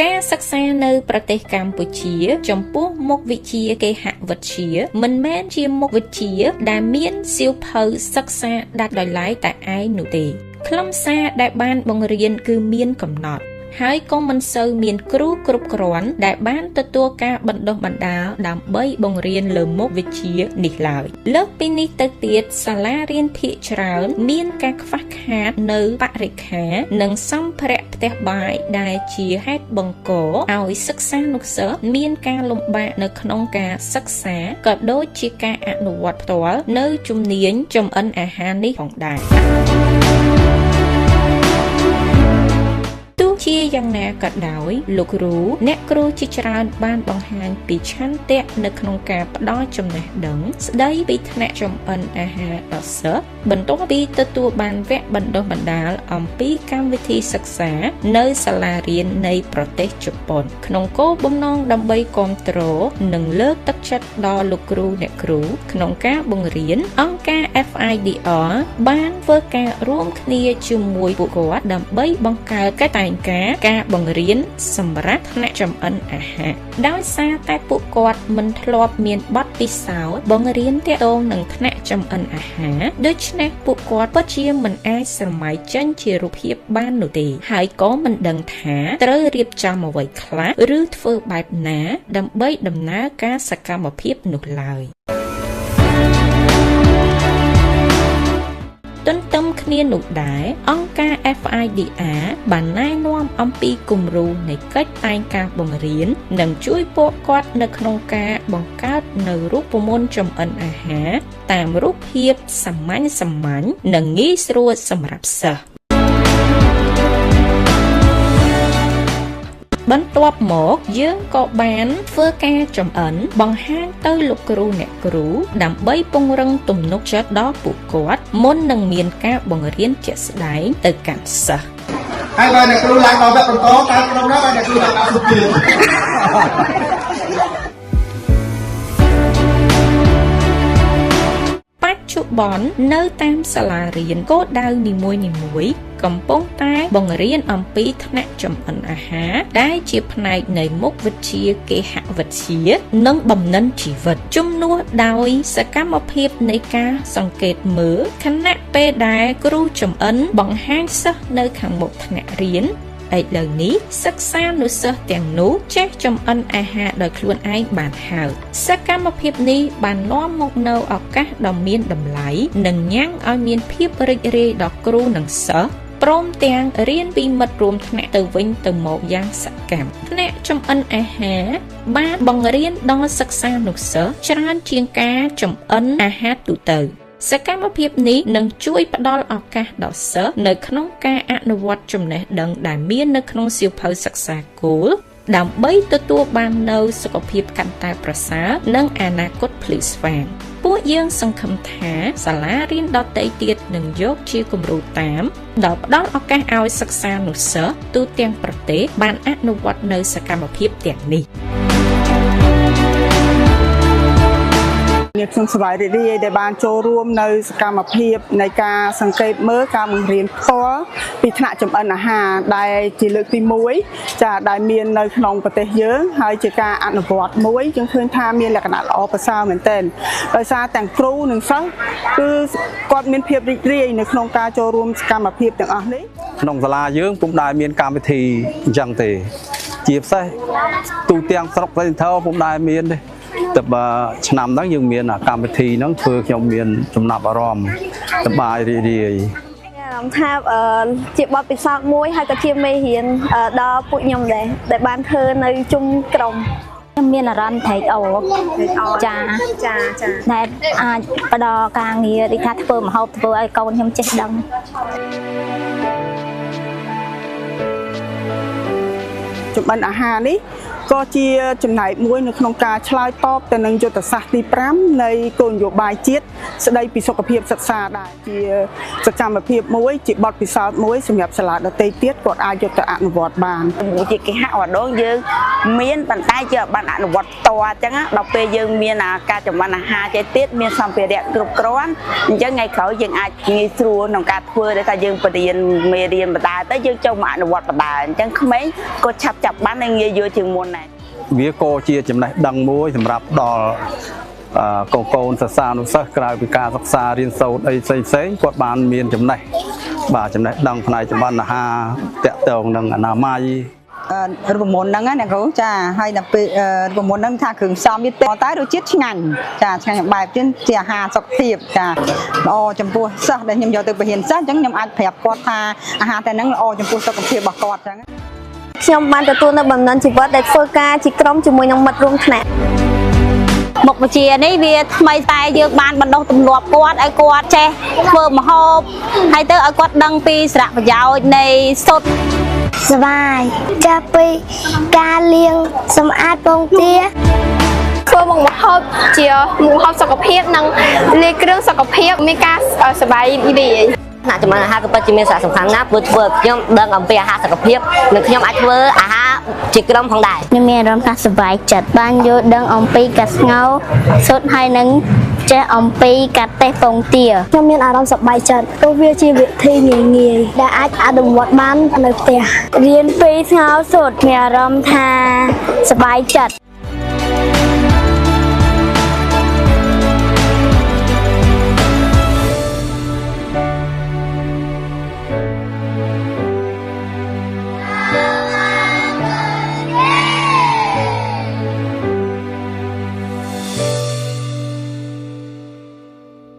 ការសិក្សានៅប្រទេសកម្ពុជាចំពោះមុខវិជ្ជាគេហវិទ្យាមិនមែនជាមុខវិជ្ជាដែលមានសៀវភៅសិក្សាដាច់ដោយឡែកតែឯងនោះទេខ្លឹមសារដែលបានបង្រៀនគឺមានកំណត់ហើយក៏មិនសូវមានគ្រូគ្រប់គ្រាន់ដែលបានទទួលការបណ្ដុះបណ្ដាលដើម្បីបង្រៀនលើមុខវិជ្ជានេះឡើយលើសពីនេះទៅទៀតសាលារៀនភាគច្រើនមានការខ្វះខាតនៅបរិក្ខារនិងសម្ភារៈផ្ទះបាយដែលជាហេតុបង្កឲ្យសិស្សានុសិស្សមានការលំបាកនៅក្នុងការសិក្សាក៏ដូចជាការអនុវត្តផ្ទាល់នៅជំនាញចម្អិនអាហារនេះផងដែរជាយ៉ាងណាក៏ដោយលោកគ្រូអ្នកគ្រូជាច្រើនបានបង្ហាញពីឆន្ទៈនៅក្នុងការផ្ដល់ចំណេះដឹងស្ដីពីថ្នាក់ចម្អិនអាហារដល់សិស្សបន្ទាប់ពីទទួលបានវគ្គបណ្ដុះបណ្ដាលអំពីកម្មវិធីសិក្សានៅសាលារៀននៃប្រទេសជប៉ុនក្នុងគោលបំណងដើម្បីគាំទ្រនិងលើកទឹកចិត្តដល់លោកគ្រូអ្នកគ្រូក្នុងការបង្រៀនអង្គការ FIDR បានធ្វើការរួមគ្នាជាមួយពួកគាត់ដើម្បីបង្កើតការបង្រៀនសម្រាប់ថ្នាក់ចម្អិនអាហារដោយសារតែពួកគាត់មិនធ្លាប់មានបទពិសោធន៍បង្រៀនទាក់ទងនឹងថ្នាក់ចម្អិនអាហារដូច្នេះពួកគាត់ពិតជាមិនអាចស្រមៃចេញជារូបភាពបាននោះទេហើយក៏មិនដឹងថាត្រូវរៀបចំអ្វីខ្លះឬធ្វើបែបណាដើម្បីដំណើរការសកម្មភាពនោះឡើយទន្ទឹមគ្នានោះដែរអង្គការ FIDR បានណែនាំអំពីគំរូនៃកិច្ចតែងការបង្រៀននិងជួយពួកគាត់នៅក្នុងការបង្កើតនៅរូបមន្តចម្អិនអាហារតាមរូបភាពសាមញ្ញនិងងាយស្រួលសម្រាប់សិស្សបន្ទាប់មកយើងក៏បានធ្វើការចម្អិនបង្ហាញទៅលោកគ្រូអ្នកគ្រូដើម្បីពង្រឹងទំនុកចិត្តដល់ពួកគាត់មុននឹងមានការបង្រៀនជាក់ស្ដែងទៅកាន់សិស្សហើយបើអ្នកគ្រូឡើងដល់វគ្គបន្តតើក្នុងនោះបើអ្នកគ្រូដាក់សុភាបច្ចុប្បន្ននៅតាមសាលារៀនគោលដៅនីមួយៗកំពុងតែបង្រៀនអំពីថ្នាក់ចម្អិនអាហារដែលជាផ្នែកនៃមុខវិជ្ជាគេហវិទ្យានិងបំណិនជីវិតជំនួសដោយសកម្មភាពនៃការសង្កេតមើលខណៈពេលដែលគ្រូចម្អិនបង្ហាញសិស្សនៅខាងមុខថ្នាក់រៀនឥឡូវនេះសិក្សានុសិស្សទាំងនោះចេះចម្អិនអាហារដោយខ្លួនឯងបានហើយសកម្មភាពនេះបាននាំមកនូវឱកាសដ៏មានតម្លៃនិងញ៉ាំងឲ្យមានភាពរីករាយដល់គ្រូនិងសិស្សព្រមទាំងរៀនពីមិត្តរួមថ្នាក់ទៅវិញទៅមកយ៉ាងសកម្មថ្នាក់ចម្អិនអាហារបានបង្រៀនដល់សិក្សានុសិស្សច្រើនជាងការចម្អិនអាហារទូទៅសកម្មភាពនេះនឹងជួយផ្ដល់ឱកាសដល់សិស្សនៅក្នុងការអនុវត្តចំណេះដឹងដែលមាននៅក្នុងសៀវភៅសិក្សាគោលដើម្បីទទួលបាននូវសុខភាពកាន់តែប្រសើរនិងអនាគតភ្លឺស្វាងពួកយើងសង្ឃឹមថាសាលារៀនដទៃទៀតនឹងយកជាគំរូតាមដោយផ្ដល់ឱកាសឲ្យសិក្សានុសិស្សទូទាំងប្រទេសបានអនុវត្តនូវសកម្មភាពទាំងនេះខ្ញុំសប្បាយរីករាយដែលបានចូលរួមនៅសកម្មភាពនៃការសង្កេតមើលការបង្រៀនផ្ទាល់ពីថ្នាក់ចម្អិនអាហារដែលជាលើកទី1ចាដែលមាននៅក្នុងប្រទេសយើងហើយជាការអនុវត្តមួយយើងឃើញថាមានលក្ខណៈល្អប្រសើរមែនទែនដោយសារទាំងគ្រូនិងសិស្សគឺគាត់មានភាពរីករាយនៅក្នុងការចូលរួមសកម្មភាពទាំងអស់នេះក្នុងសាលាយើងពុំដែលមានកម្មវិធីអញ្ចឹងទេជាពិសេសទូទាំងស្រុកប្រទេសថោពុំដែលមានទេតែបើឆ្នាំហ្នឹងយើងមានកម្មវិធីហ្នឹងធ្វើខ្ញុំមានចំណាប់អារម្មណ៍សប្បាយរីករាយអារម្មណ៍ថាជាបទពិសោធន៍មួយហើយក៏ជាមេរៀនដល់ពួកខ្ញុំដែរដែលបានធ្វើនៅជុំក្រុមខ្ញុំមានអារម្មណ៍ត្រេកអរចាដែលអាចផ្ដល់ការងារដូចថាធ្វើម្ហូបធ្វើឲ្យកូនខ្ញុំចេះដឹងចម្អិនអាហារនេះ ក៏ជាចំណែកមួយនៅក្នុងការឆ្លើយតបទៅនឹងយុទ្ធសាស្ត្រទី5នៃគោលនយោបាយជាតិស្ដីពីសុខភាពសិក្សាដែរជាសកម្មភាពមួយជាបទពិសោធន៍មួយសម្រាប់សាលាដទៃទៀតគាត់អាចយកទៅអនុវត្តបាន ជាគេហាក់ម្ដងយើងមានប៉ុន្តែជាបានអនុវត្តផ្ទាល់អញ្ចឹងដល់ពេលយើងមានការចម្អិនអាហារចេះទៀតមានសម្ភារៈគ្រប់គ្រាន់អញ្ចឹងថ្ងៃក្រោយយើងអាចងាយស្រួលក្នុងការធ្វើដោយថាយើងបរៀនមេរៀនបណ្ដាទៅយើងចូលមកអនុវត្តបណ្ដាអញ្ចឹងក្មេងក៏ឆាប់ចាប់បានហើយងាយយល់ជាងមុនដែរ វាក៏ជាចំណេះដឹងមួយសម្រាប់ដល់កូនសិស្សានុសិស្សក្រៅពីការសិក្សារៀនសូត្រអីផ្សេងៗគាត់បានមានចំណេះបាទចំណេះដឹងផ្នែកចម្អិនអាហារតាក់ទងនឹងអនាម័យ រូបមន្តហ្នឹងណាអ្នកគ្រូចាហើយដល់ពេលរូបមន្តហ្នឹងថាគ្រឿងផ្សំវាតែរសជាតិឆ្ងាញ់ចាឆ្ងាញ់បែបជាអាហារសុខភាពចាល្អចំពោះសិស្សដែលខ្ញុំយកទៅបរិញ្ញាសិស្សអញ្ចឹងខ្ញុំអាចប្រាប់គាត់ថាអាហារតែហ្នឹងល្អចំពោះសុខភាពរបស់គាត់អញ្ចឹង ខ្ញុំបានទទួលនៅបំណិនជីវិតដែលធ្វើការជាក្រុមជាមួយនឹងមិត្តរួមថ្នាក់ មុខវិជ្ជានេះវាថ្មីតែយើងបានបណ្ដុះទម្លាប់គាត់ឲ្យគាត់ចេះធ្វើម្ហូបហើយទៅឲ្យគាត់ដឹងពីសារៈប្រយោជន៍នៃសុទ្ធ សบายចាប់ពីការលាងសម្អាតពងទា ធ្វើមុខម្ហូបជាមុខម្ហូបសុខភាពនិងលាយគ្រឿងសុខភាពមានការសบายរីករាយ ណាចម្អិនអាហារគឺពិតជាមានសារៈសំខាន់ណាស់ព្រោះធ្វើខ្ញុំដឹងអំពីអាហារសុខភាពនិងខ្ញុំអាចធ្វើអាហារជាក្រុមផងដែរ ខ្ញុំមានអារម្មណ៍ថាសบายចិត្តបានយល់ដឹងអំពីកាស្ងោសុទ្ធហើយនឹងចេះអំពីកាត់តេះពងទា ខ្ញុំមានអារម្មណ៍សប្បាយចិត្តព្រោះវាជាវិធីងាយៗដែលអាចអនុវត្តបាននៅផ្ទះរៀនពីស្ងោសុទ្ធមានអារម្មណ៍ថាសប្បាយចិត្ត